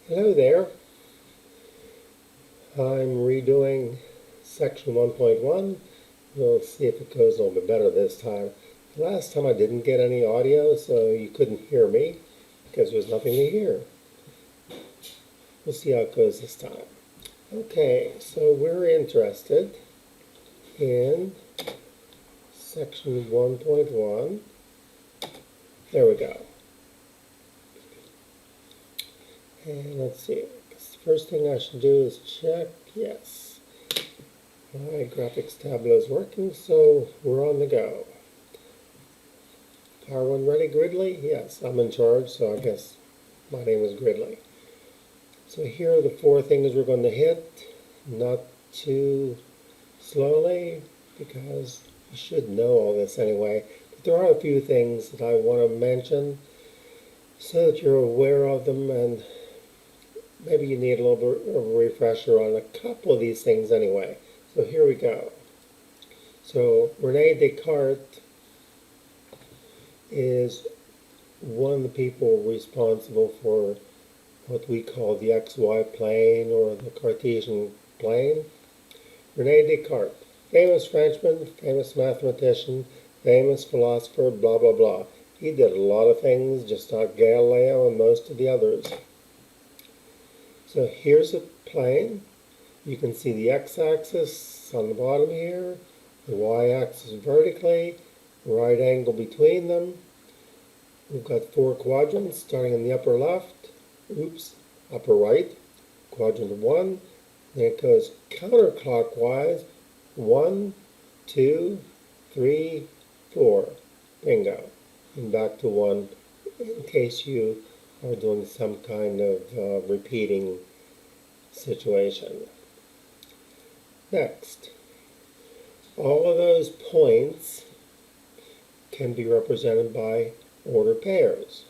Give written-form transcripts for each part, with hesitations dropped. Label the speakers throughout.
Speaker 1: Hello there. I'm redoing section 1.1. We'll see if it goes a little bit better this time. Last time I didn't get any audio, so you couldn't hear me because there was nothing to hear. We'll see how it goes this time. Okay, so we're interested in section 1.1. There we go. And let's see. The first thing I should do is check. Yes. My graphics tableau is working, so we're on the go. Power one ready, Gridley? Yes, I'm in charge, so I guess my name is Gridley. So here are the four things we're going to hit, not too slowly, because you should know all this anyway. But there are a few things that I want to mention so that you're aware of them, and maybe you need a little bit of a refresher on a couple of these things anyway. So here we go. So Rene Descartes is one of the people responsible for what we call the XY plane or the Cartesian plane. Rene Descartes, famous Frenchman, famous mathematician, famous philosopher, blah, blah, blah. He did a lot of things, just like Galileo and most of the others. So here's a plane. You can see the x-axis on the bottom here, the y-axis vertically, right angle between them. We've got four quadrants starting in the upper left, upper right, quadrant 1. Then it goes counterclockwise, 1, 2, 3, 4. Bingo. And back to 1 in case you are doing some kind of repeating situation. Next, all of those points can be represented by ordered pairs.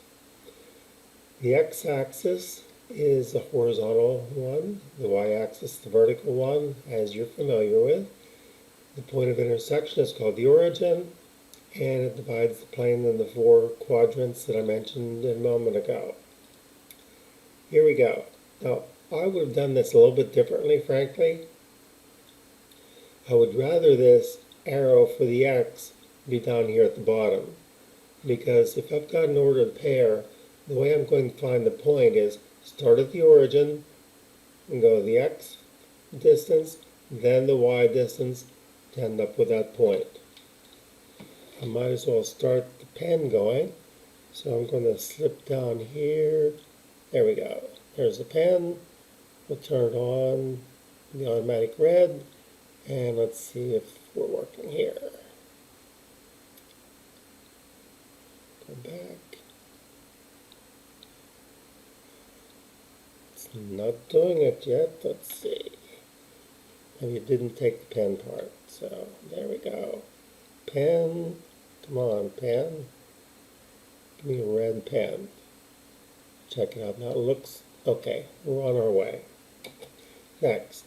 Speaker 1: The x-axis is the horizontal one, the y-axis the vertical one, as you're familiar with. The point of intersection is called the origin, and it divides the plane into the four quadrants that I mentioned a moment ago. Here we go. Now, I would have done this a little bit differently, frankly. I would rather this arrow for the x be down here at the bottom, because if I've got an ordered pair, the way I'm going to find the point is start at the origin and go the x distance, then the y distance to end up with that point. I might as well start the pen going, so I'm going to slip down here. There we go. There's the pen. We'll turn it on, the automatic red, and let's see if we're working here. Go back. It's not doing it yet. Let's see. Maybe it didn't take the pen part. So there we go. Pen. Come on, pen. Give me a red pen. Check it out. Now it looks okay. We're on our way. Next.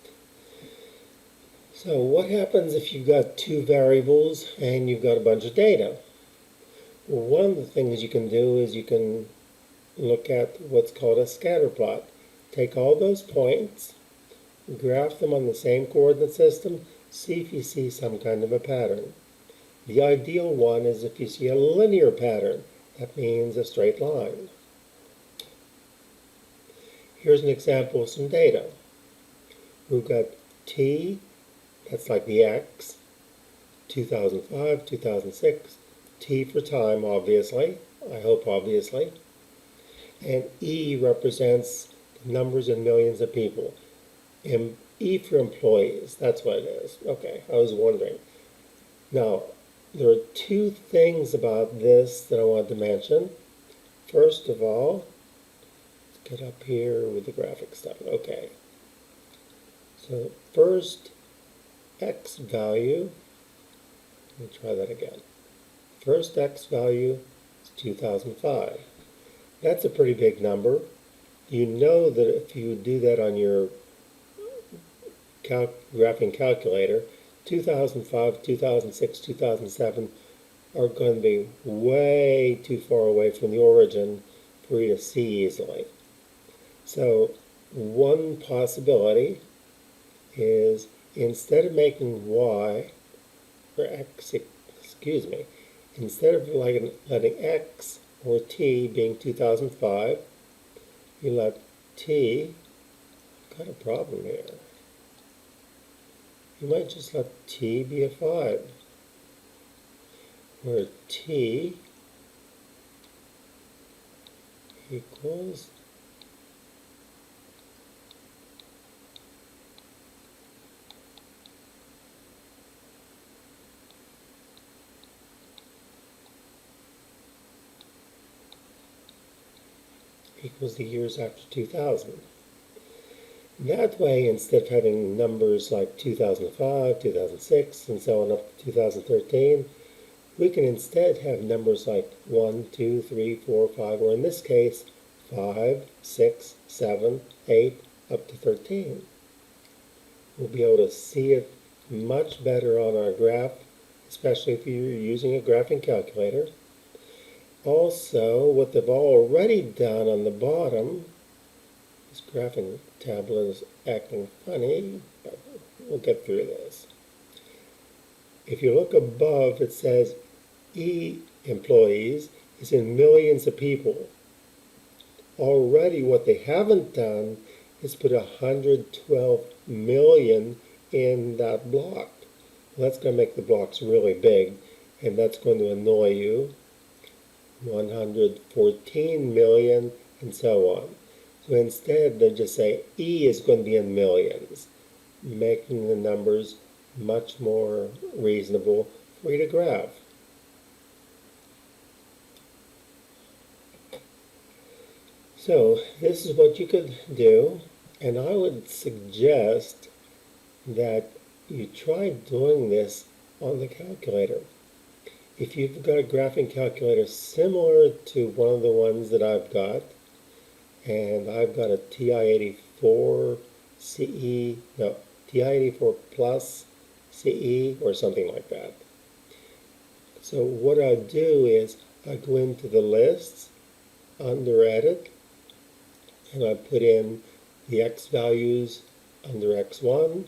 Speaker 1: So what happens if you've got two variables and you've got a bunch of data? Well, one of the things you can do is you can look at what's called a scatter plot. Take all those points, graph them on the same coordinate system, see if you see some kind of a pattern. The ideal one is if you see a linear pattern. That means a straight line. Here's an example of some data. We've got t, that's like the x, 2005, 2006, t for time, obviously, I hope obviously, and E represents the numbers in millions of people. E for employees, that's what it is. Okay, I was wondering. Now, there are two things about this that I wanted to mention. First of all, let's get up here with the graphic stuff. Okay. So first x value, let me try that again. First x value is 2005. That's a pretty big number. You know that if you do that on your graphing calculator, 2005, 2006, 2007 are going to be way too far away from the origin for you to see easily. So one possibility is instead of making y, or x, excuse me, instead of letting x or t being 2005, you let t, got a problem here. You might just let t be a 5, where t equals the years after 2000. That way, instead of having numbers like 2005, 2006, and so on up to 2013, we can instead have numbers like 1, 2, 3, 4, 5, or in this case, 5, 6, 7, 8, up to 13. We'll be able to see it much better on our graph, especially if you're using a graphing calculator. Also, what they've already done on the bottom, this graphing tablet is acting funny, but we'll get through this. If you look above, it says employees is in millions of people. Already what they haven't done is put 112 million in that block. Well, that's going to make the blocks really big, and that's going to annoy you. 114 million, and so on. So instead, they just say E is going to be in millions, making the numbers much more reasonable for you to graph. So this is what you could do, and I would suggest that you try doing this on the calculator. If you've got a graphing calculator similar to one of the ones that I've got, and I've got a TI-84 CE, no, TI-84 Plus CE or something like that. So what I do is I go into the lists under Edit, and I put in the X values under X1,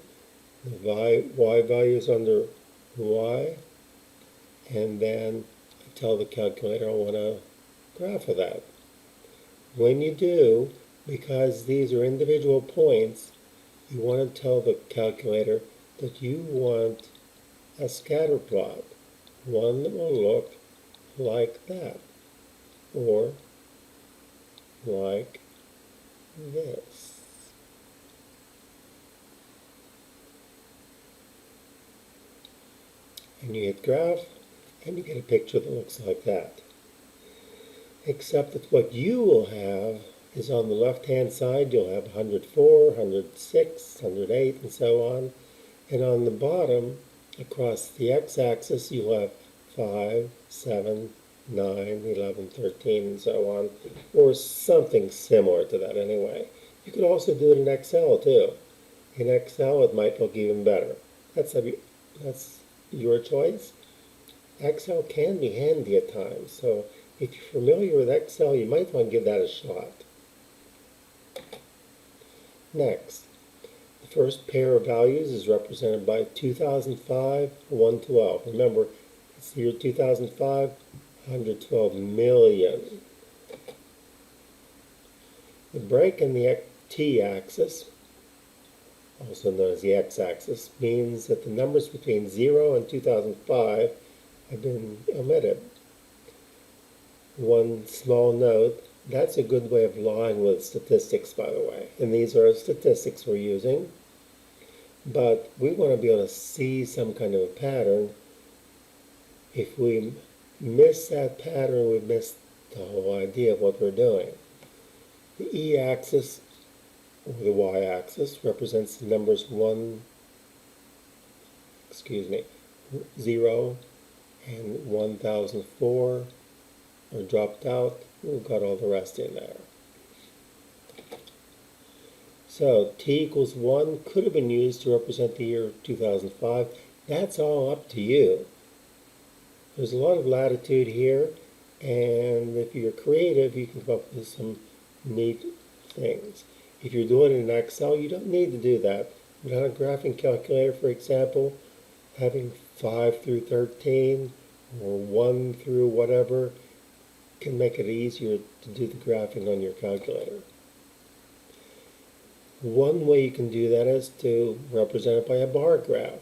Speaker 1: the Y values under Y, and then I tell the calculator I want a graph of that. When you do, because these are individual points, you want to tell the calculator that you want a scatter plot, one that will look like that, or like this. And you hit graph, and you get a picture that looks like that. Except that what you will have is on the left-hand side, you'll have 104, 106, 108, and so on. And on the bottom, across the x-axis, you'll have 5, 7, 9, 11, 13, and so on, or something similar to that anyway. You could also do it in Excel, too. In Excel, it might look even better. That's your choice. Excel can be handy at times, so if you're familiar with Excel, you might want to give that a shot. Next, the first pair of values is represented by 2005, 112. Remember, it's the year 2005, 112 million. The break in the t-axis, also known as the x-axis, means that the numbers between 0 and 2005 have been omitted. One small note, that's a good way of lying with statistics, by the way. And these are statistics we're using. But we want to be able to see some kind of a pattern. If we miss that pattern, we miss the whole idea of what we're doing. The e-axis, or the y-axis, represents the numbers 0 and 1004 are dropped out. We've got all the rest in there. So t equals 1 could have been used to represent the year 2005. That's all up to you. There's a lot of latitude here, and if you're creative, you can come up with some neat things. If you're doing it in Excel, you don't need to do that. But on a graphing calculator, for example, having 5 through 13 or 1 through whatever can make it easier to do the graphing on your calculator. One way you can do that is to represent it by a bar graph.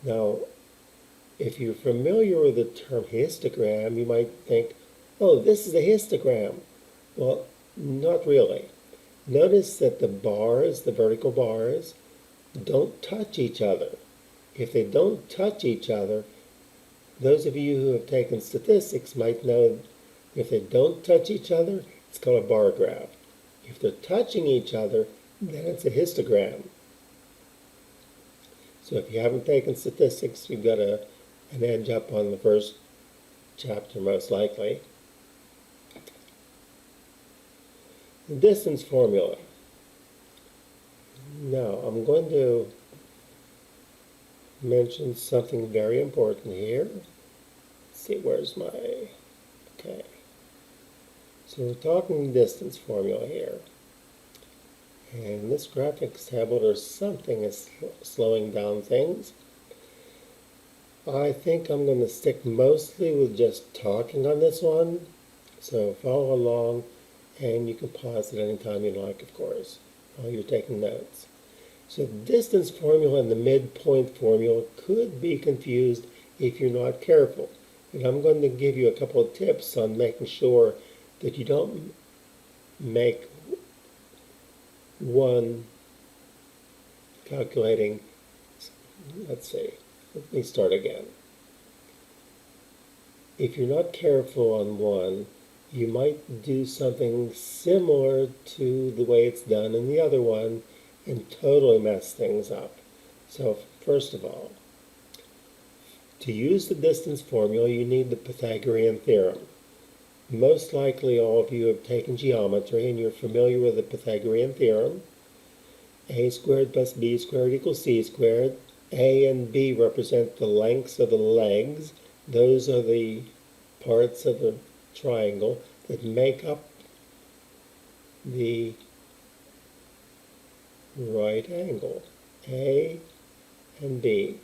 Speaker 1: Now, if you're familiar with the term histogram, you might think, oh, this is a histogram. Well, not really. Notice that the bars, the vertical bars, don't touch each other. If they don't touch each other, those of you who have taken statistics might know if they don't touch each other, it's called a bar graph. If they're touching each other, then it's a histogram. So if you haven't taken statistics, you've got an edge up on the first chapter most likely. The distance formula. Now I'm going to mention something very important here. Let's see, where's my, okay. So we're talking distance formula here. And this graphics tablet or something is slowing down things. I think I'm going to stick mostly with just talking on this one. So follow along, and you can pause at any time you like, of course, while you're taking notes. So the distance formula and the midpoint formula could be confused if you're not careful. And I'm going to give you a couple of tips on making sure that you don't make one calculating, let's see, let me start again. If you're not careful on one, you might do something similar to the way it's done in the other one and totally mess things up. So first of all, to use the distance formula, you need the Pythagorean theorem. Most likely all of you have taken geometry and you're familiar with the Pythagorean theorem. A squared plus b squared equals c squared. A and b represent the lengths of the legs. Those are the parts of the triangle that make up the right angle. A and b.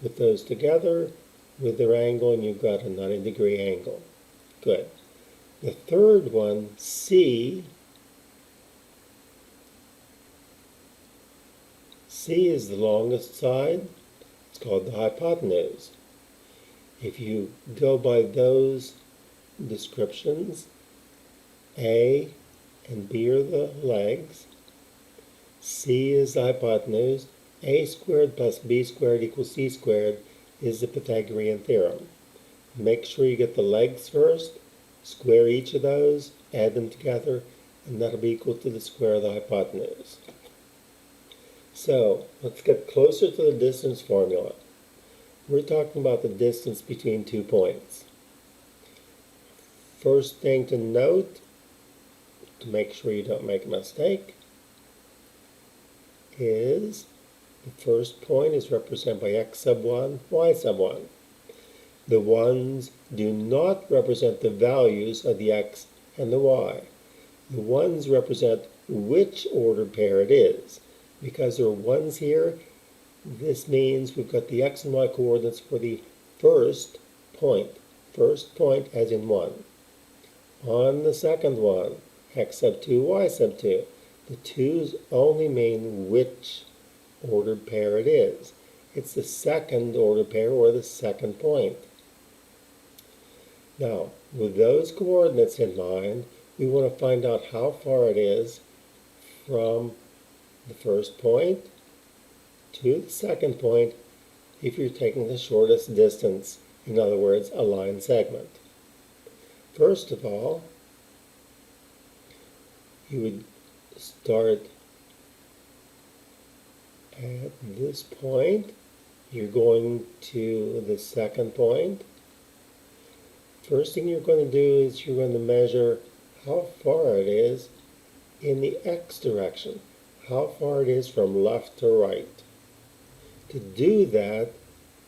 Speaker 1: Put those together with their angle and you've got a 90-degree angle. Good. The third one, C. C is the longest side. It's called the hypotenuse. If you go by those descriptions, A and B are the legs. C is the hypotenuse. A squared plus b squared equals c squared is the Pythagorean theorem. Make sure you get the legs first, square each of those, add them together, and that'll be equal to the square of the hypotenuse. So let's get closer to the distance formula. We're talking about the distance between 2 points. First thing to note, to make sure you don't make a mistake, is the first point is represented by x sub 1, y sub 1. The ones do not represent the values of the x and the y. The ones represent which ordered pair it is. Because there are ones here, this means we've got the x and y coordinates for the first point. First point as in 1. On the second one, x sub 2, y sub 2. The 2's only mean which ordered pair it is. It's the second ordered pair or the second point. Now, with those coordinates in mind, we want to find out how far it is from the first point to the second point if you're taking the shortest distance, in other words, a line segment. First of all, you would start at this point. You're going to the second point. First thing you're going to do is you're going to measure how far it is in the x direction, how far it is from left to right. To do that,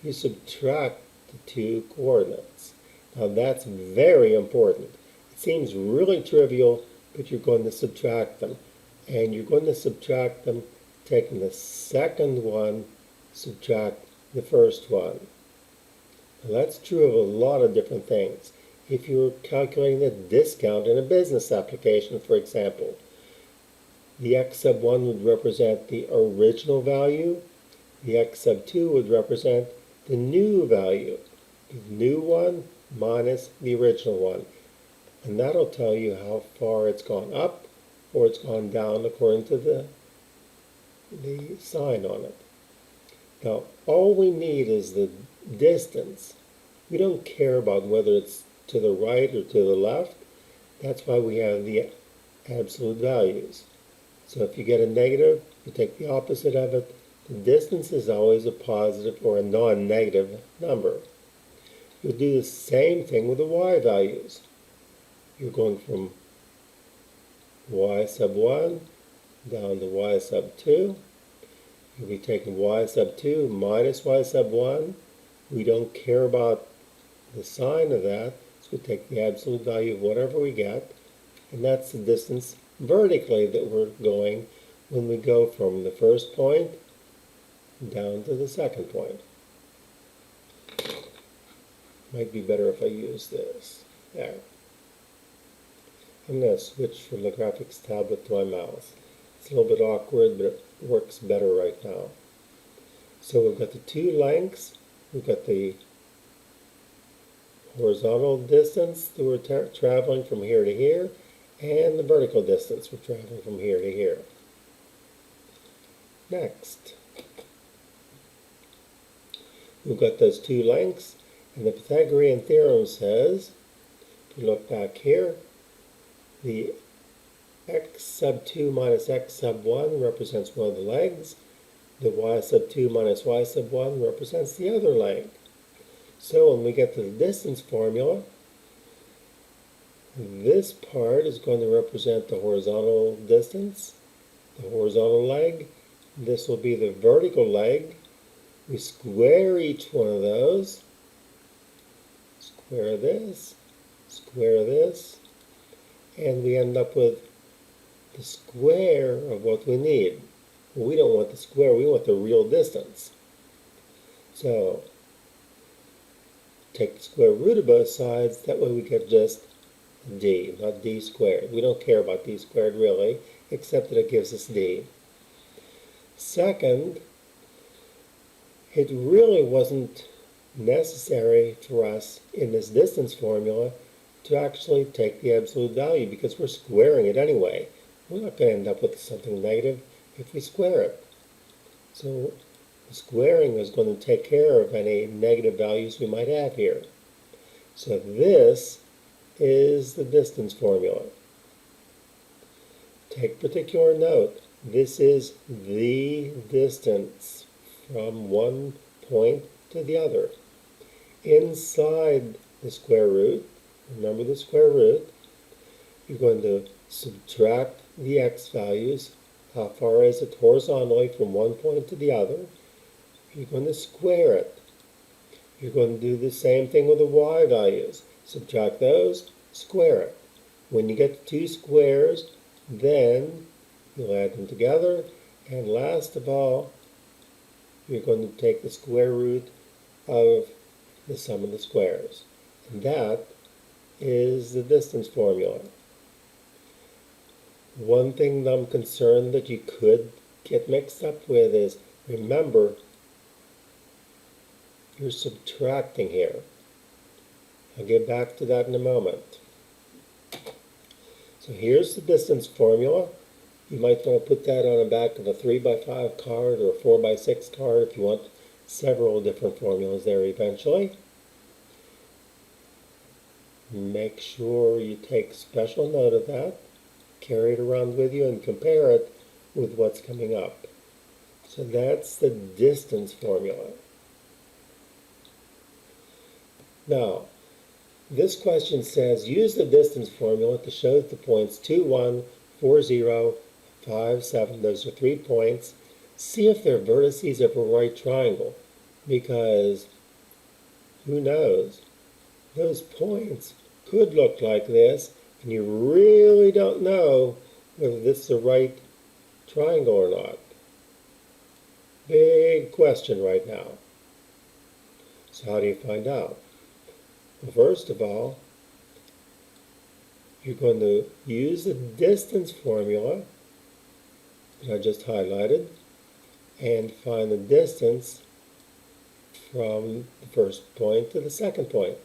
Speaker 1: you subtract the 2 coordinates. Now that's very important. It seems really trivial, but you're going to subtract them. And you're going to subtract them taking the second one, subtract the first one. Now that's true of a lot of different things. If you're calculating a discount in a business application, for example, the x sub 1 would represent the original value, the x sub 2 would represent the new value, the new one minus the original one. And that'll tell you how far it's gone up or it's gone down according to the sign on it. Now, all we need is the distance. We don't care about whether it's to the right or to the left. That's why we have the absolute values. So if you get a negative, you take the opposite of it. The distance is always a positive or a non-negative number. You'll do the same thing with the y values. You're going from y sub 1 down to y sub 2. You'll be taking y sub 2 minus y sub 1. We don't care about the sign of that, so we take the absolute value of whatever we get, and that's the distance vertically that we're going when we go from the first point down to the second point. Might be better if I use this. There. I'm going to switch from the graphics tablet to my mouse. It's a little bit awkward, but it works better right now. So we've got the two lengths. We've got the horizontal distance that we're traveling from here to here, and the vertical distance we're traveling from here to here. Next, we've got those two lengths, and the Pythagorean theorem says, if you look back here, the x sub 2 minus x sub 1 represents one of the legs. The y sub 2 minus y sub 1 represents the other leg. So when we get to the distance formula, this part is going to represent the horizontal distance, the horizontal leg. This will be the vertical leg. We square each one of those. Square this, and we end up with the square of what we need. Well, we don't want the square, we want the real distance. So, take the square root of both sides, that way we get just d, not d squared. We don't care about d squared really, except that it gives us d. Second, it really wasn't necessary for us in this distance formula to actually take the absolute value because we're squaring it anyway. We're not going to end up with something negative if we square it. So the squaring is going to take care of any negative values we might have here. So this is the distance formula. Take particular note. This is the distance from one point to the other. Inside the square root, remember the square root, you're going to subtract the x values. How far is it horizontally from one point to the other? You're going to square it. You're going to do the same thing with the y values. Subtract those, square it. When you get two squares, then you'll add them together. And last of all, you're going to take the square root of the sum of the squares. And that is the distance formula. One thing that I'm concerned that you could get mixed up with is, remember, you're subtracting here. I'll get back to that in a moment. So here's the distance formula. You might want to put that on the back of a 3x5 card or a 4x6 card if you want several different formulas there eventually. Make sure you take special note of that, carry it around with you, and compare it with what's coming up. So that's the distance formula. Now, this question says, use the distance formula to show that the points 2, 1, 4, 0, 5, 7, those are 3 points. See if they're vertices of a right triangle, because who knows? Those points could look like this, and you really don't know whether this is a right triangle or not. Big question right now. So how do you find out? Well, first of all, you're going to use the distance formula that I just highlighted and find the distance from the first point to the second point.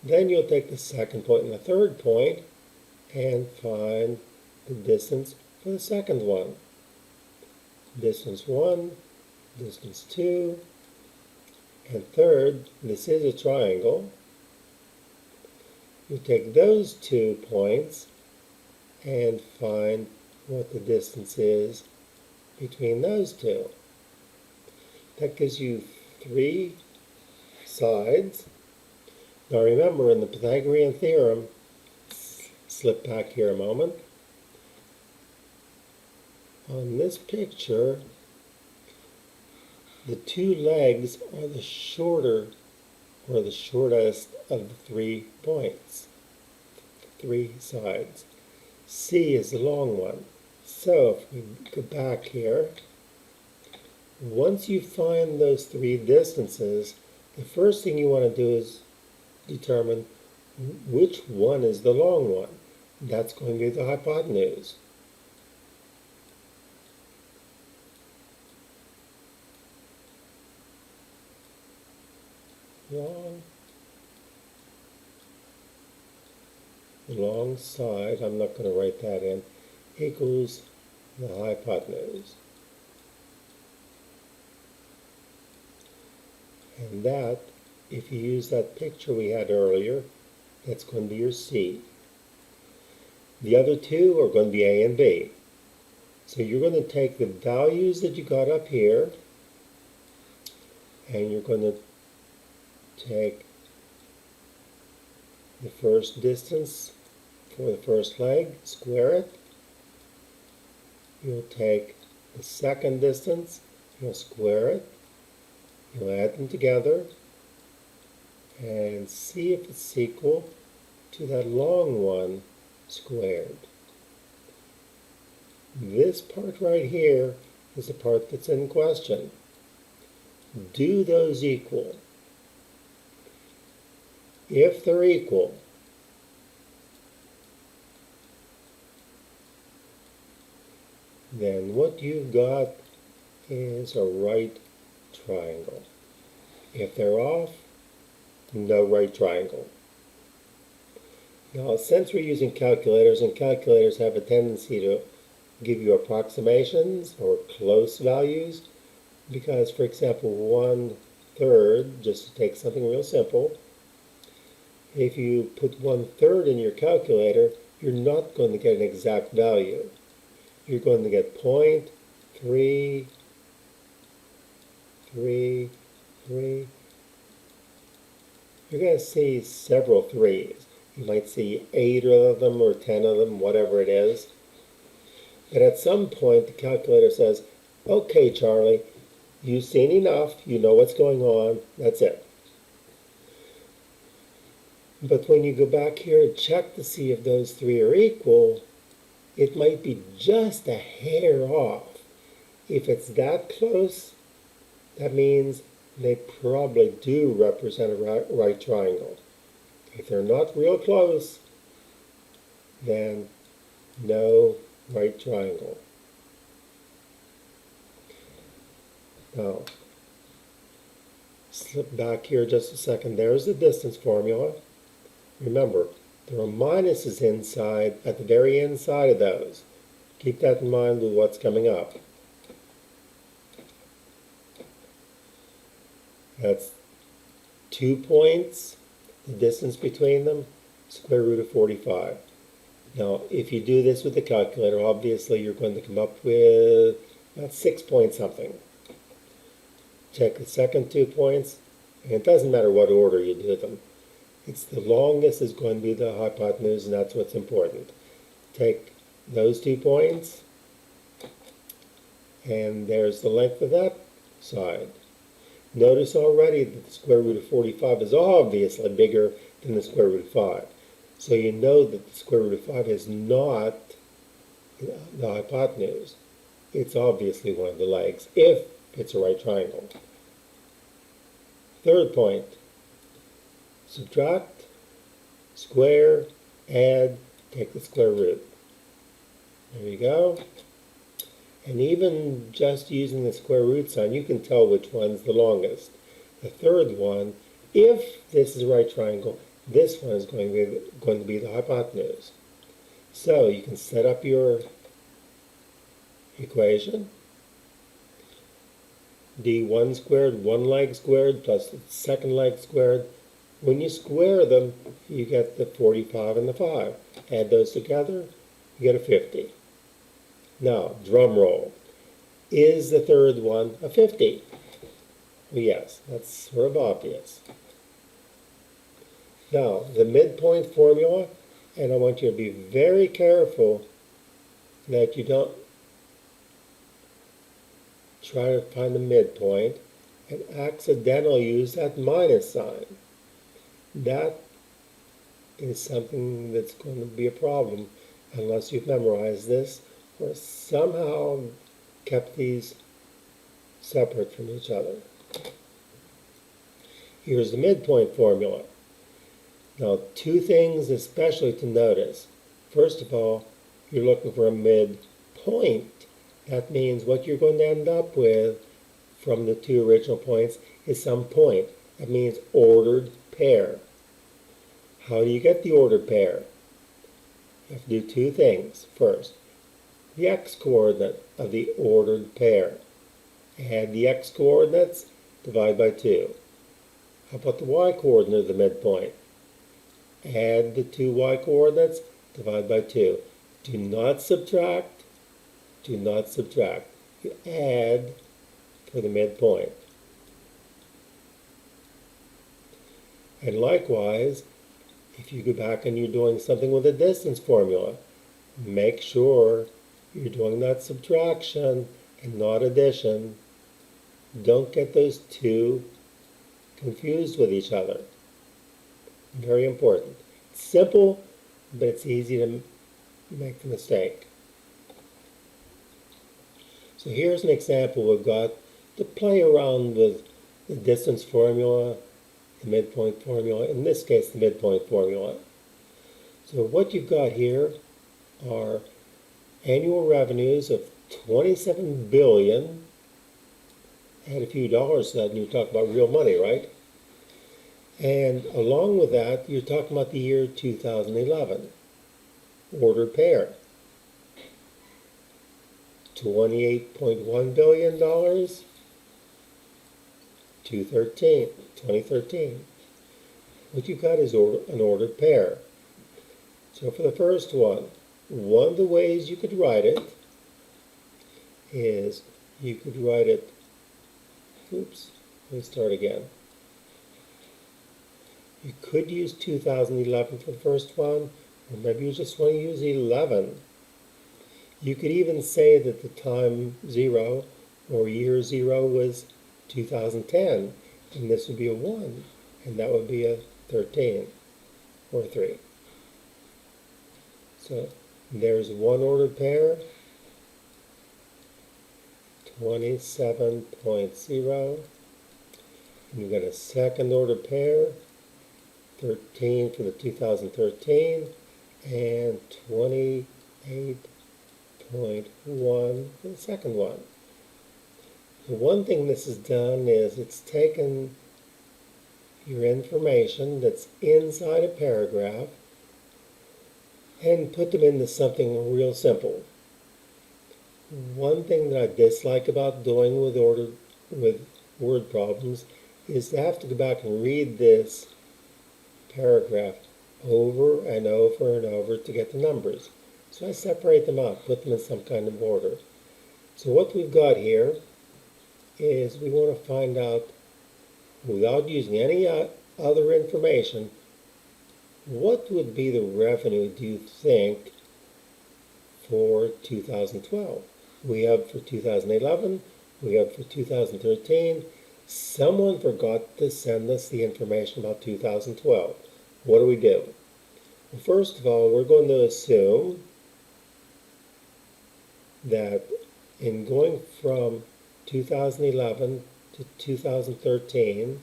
Speaker 1: Then you'll take the second point and the third point and find the distance for the second one. Distance 1, distance 2, and third, this is a triangle. You take those 2 points and find what the distance is between those two. That gives you 3 sides. Now remember, in the Pythagorean theorem, slip back here a moment. On this picture, the 2 legs are the shorter or the shortest of the 3 points, 3 sides. C is the long one. So if we go back here, once you find those 3 distances, the first thing you want to do is determine which one is the long one. That's going to be the hypotenuse. The long side, I'm not going to write that in, equals the hypotenuse. And that, if you use that picture we had earlier, that's going to be your C. The other 2 are going to be A and B. So you're going to take the values that you got up here, and you're going to take the first distance for the first leg, square it. You'll take the second distance, you'll square it. You'll add them together and see if it's equal to that long one squared. This part right here is the part that's in question. Do those equal? If they're equal, then what you've got is a right triangle. If they're off, no right triangle. Now, since we're using calculators, and calculators have a tendency to give you approximations or close values, because, for example, 1/3, just to take something real simple, if you put 1/3 in your calculator, you're not going to get an exact value. You're going to get 0.3, 3, 3. You're going to see several 3s. You might see 8 of them or 10 of them, whatever it is. But at some point, the calculator says, okay, Charlie, you've seen enough. You know what's going on. That's it. But when you go back here and check to see if those 3 are equal, it might be just a hair off. If it's that close, that means they probably do represent a right triangle. If they're not real close, then no right triangle. Now, slip back here just a second. There's the distance formula. Remember, there are minuses inside, at the very inside of those. Keep that in mind with what's coming up. That's 2 points, the distance between them, square root of 45. Now, if you do this with the calculator, obviously you're going to come up with about 6 point something. Check the second 2 points, and it doesn't matter what order you do them. It's the longest is going to be the hypotenuse, and that's what's important. Take those 2 points, and there's the length of that side. Notice already that the square root of 45 is obviously bigger than the square root of 5. So you know that the square root of 5 is not the hypotenuse. It's obviously one of the legs, if it's a right triangle. Third point, subtract, square, add, take the square root. There you go. And even just using the square root sign, you can tell which one's the longest. The third one, if this is a right triangle, this one is going to be the hypotenuse. So you can set up your equation. D1 squared, one leg squared, plus the second leg squared. When you square them, you get the 45 and the 5. Add those together, you get a 50. Now, drum roll. Is the third one a 50? Well, yes, that's sort of obvious. Now, the midpoint formula, and I want you to be very careful that you don't try to find the midpoint and accidentally use that minus sign. That is something that's going to be a problem unless you've memorized this or somehow kept these separate from each other. Here's the midpoint formula. Now, two things especially to notice. First of all, you're looking for a midpoint. That means what you're going to end up with from the two original points is some point. That means ordered pair. How do you get the ordered pair? You have to do two things. First, the x-coordinate of the ordered pair. Add the x-coordinates, divide by 2. How about the y-coordinate of the midpoint? Add the two y-coordinates, divide by 2. Do not subtract. Do not subtract. You add for the midpoint. And likewise, if you go back and you're doing something with a distance formula, make sure you're doing that subtraction and not addition. Don't get those two confused with each other. Very important. It's simple, but it's easy to make the mistake. So here's an example we've got to play around with the distance formula, the midpoint formula, in this case the midpoint formula. So what you've got here are annual revenues of $27 billion. Add a few dollars to that and you talk about real money, right? And along with that, you're talking about the year 2011. Ordered pair. $28.1 billion, 2013. What you've got is an ordered pair. So for the first one of the ways you could write it is you could write it, oops, let me start again. You could use 2011 for the first one, or maybe you just want to use 11. You could even say that the time 0 or year 0 was 2010, and this would be a 1, and that would be a 13 or 3. So there's one ordered pair, 27.0, and you've got a second ordered pair, 13 for the 2013, and 28.1 for the second one. The one thing this has done is it's taken your information that's inside a paragraph and put them into something real simple. One thing that I dislike about doing with word problems is to have to go back and read this paragraph over and over and over to get the numbers. So I separate them out, put them in some kind of order. So what we've got here is we want to find out, without using any other information, what would be the revenue, do you think, for 2012? We have for 2011, we have for 2013. Someone forgot to send us the information about 2012. What do? Well, first of all, we're going to assume that in going from 2011 to 2013,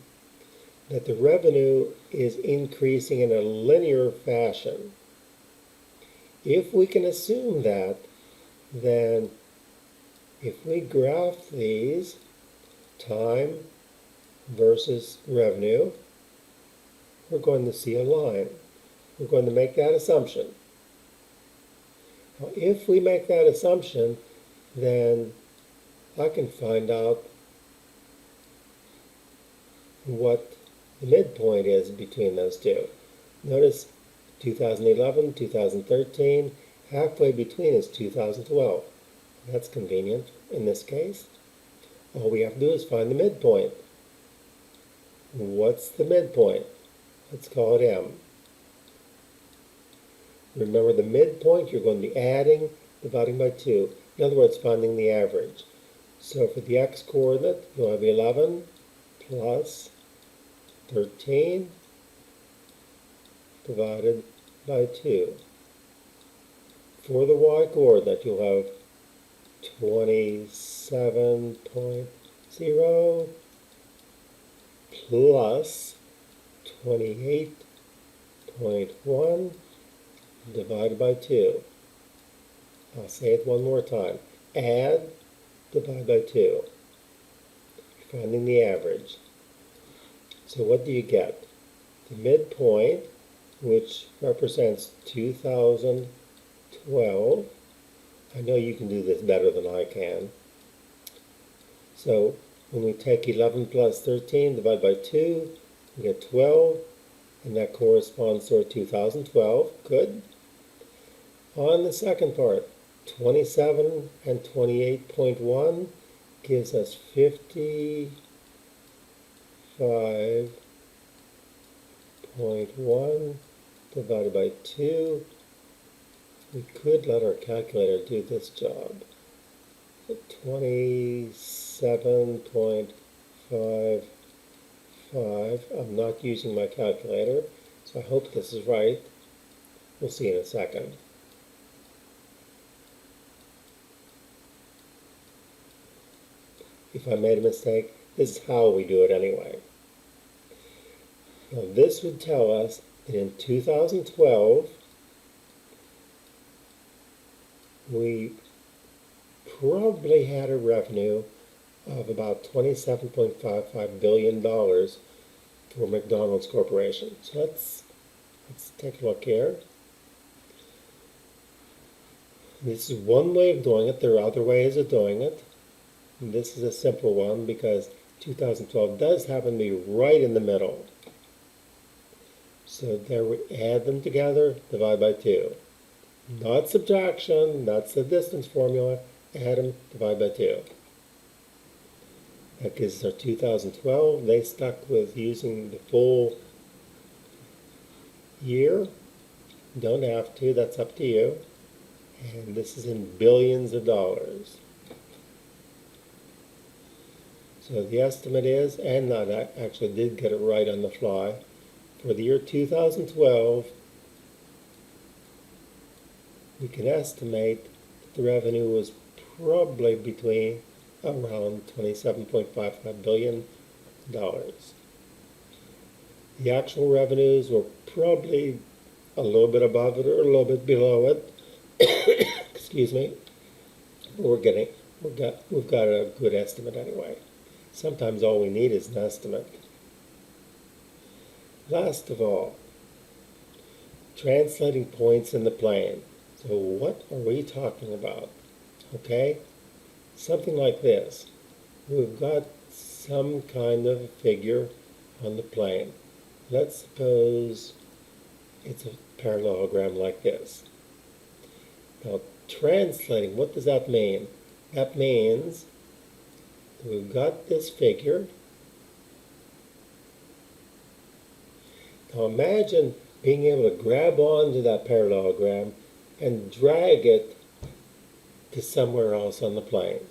Speaker 1: that the revenue is increasing in a linear fashion. If we can assume that, then if we graph these, time versus revenue, we're going to see a line. We're going to make that assumption. Now, if we make that assumption, then I can find out what the midpoint is between those two. Notice 2011, 2013, halfway between is 2012. That's convenient in this case. All we have to do is find the midpoint. What's the midpoint? Let's call it M. Remember, the midpoint you're going to be adding, dividing by 2. In other words, finding the average. So for the x-coordinate, you'll have 11 plus 13 divided by 2. For the y-coordinate, you'll have 27.0 plus 28.1 divided by 2. I'll say it one more time. Add, divide by 2. Finding the average. So what do you get? The midpoint, which represents 2012. I know you can do this better than I can. So when we take 11 plus 13, divide by 2, we get 12, and that corresponds to our 2012. Good. On the second part, 27 and 28.1 gives us 55.1 divided by 2. We could let our calculator do this job. 27.55. I'm not using my calculator, so I hope this is right. We'll see in a second. If I made a mistake, this is how we do it anyway. Now this would tell us that in 2012, we probably had a revenue of about $27.55 billion for McDonald's Corporation. So let's take a look here. This is one way of doing it. There are other ways of doing it. And this is a simple one because 2012 does happen to be right in the middle. So there we add them together, divide by 2. Not subtraction, that's the distance formula. Add them, divide by 2. That gives us our 2012. They stuck with using the full year. Don't have to, that's up to you. And this is in billions of dollars. So the estimate is, and I actually did get it right on the fly, for the year 2012, we can estimate that the revenue was probably between around $27.55 billion. The actual revenues were probably a little bit above it or a little bit below it. Excuse me. We've got a good estimate anyway. Sometimes all we need is an estimate. Last of all, translating points in the plane. So what are we talking about? Okay, something like this. We've got some kind of figure on the plane. Let's suppose it's a parallelogram like this. Now, translating, what does that mean? That means we've got this figure. Now imagine being able to grab onto that parallelogram and drag it to somewhere else on the plane.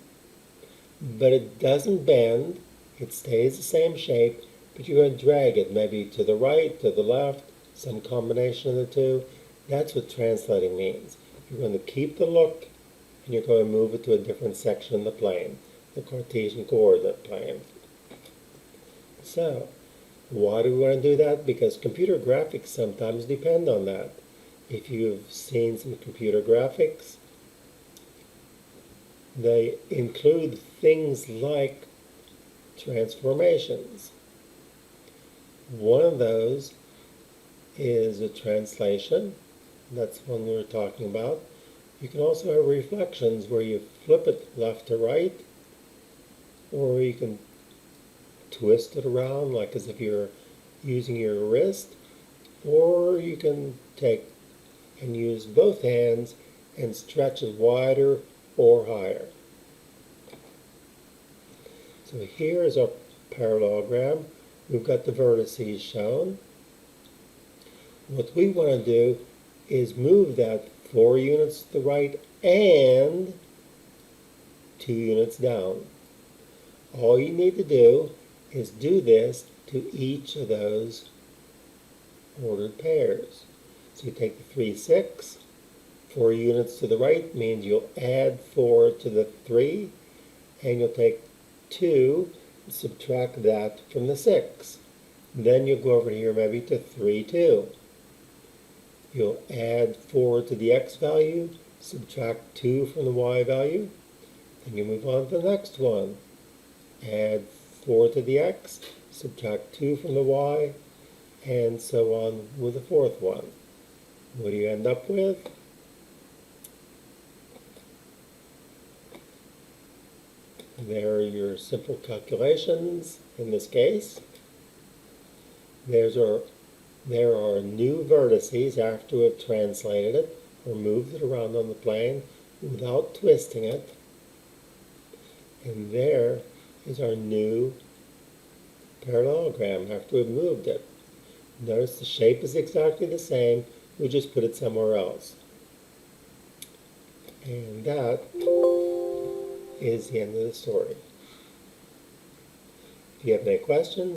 Speaker 1: But it doesn't bend, it stays the same shape, but you're going to drag it maybe to the right, to the left, some combination of the two, That's what translating means. You're going to keep the look and you're going to move it to a different section of the plane, the Cartesian coordinate plane. So, why do we want to do that? Because computer graphics sometimes depend on that. If you've seen some computer graphics, they include things like transformations. One of those is a translation. That's one we were talking about. You can also have reflections where you flip it left to right, or you can twist it around like as if you're using your wrist, or you can take and use both hands and stretch it wider or higher. So here is our parallelogram. We've got the vertices shown. What we want to do is move that 4 units to the right and 2 units down. All you need to do is do this to each of those ordered pairs. So you take the 3, 6, 4 units to the right means you'll add 4 to the 3, and you'll take 2 and subtract that from the 6. Then you'll go over here maybe to 3, 2. You'll add 4 to the x value, subtract 2 from the y value, then you move on to the next one. Add 4 to the x, subtract 2 from the y, and so on with the fourth one. What do you end up with? There are your simple calculations in this case. There are new vertices after we've translated it or moved it around on the plane without twisting it. And there is our new parallelogram after we've moved it. Notice the shape is exactly the same, we just put it somewhere else. And that is the end of the story. If you have any questions,